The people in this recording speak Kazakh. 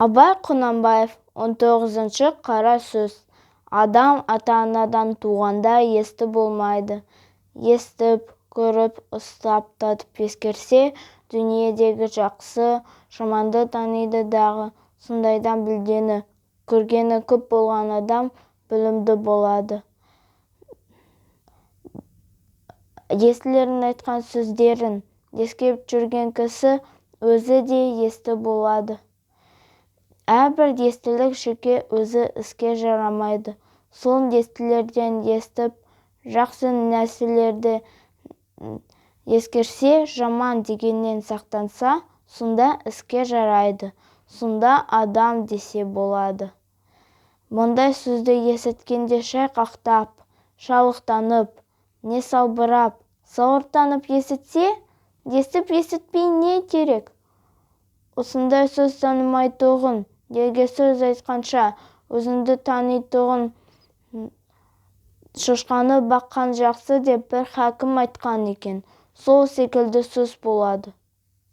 Абай Құнанбаев 19-шы қара сөз. Адам ата-анадан туғанда есті болмайды. Естіп, көріп, ұстап, татып ескерсе, дүниедегі жақсы, жаманды таниды дағы. Сондайдан білгені, көргені көп болған адам білімді болады. Естілерін айтқан сөздерін ескеріп жүрген кісі өзі де есті болады. Әрбір естілік жеке өзі іске жарамайды. Сол естілерден естіп, жақсы нәрселерді ескерсе, жаман дегеннен сақтанса, сонда іске жарайды. Сонда адам десе болады. Мұндай сөзді есіткенде шайқақтап, шалықтанып, не салбырап, сауыртанып есітсе, естіп-есітпей не керек? Осындай сөз танымайтұғын, елге сөз айтқанша, өзіңді танитұғын, шошқаны баққан жақсы деп бір хакім айтқан екен. Сол секілді сөз болады.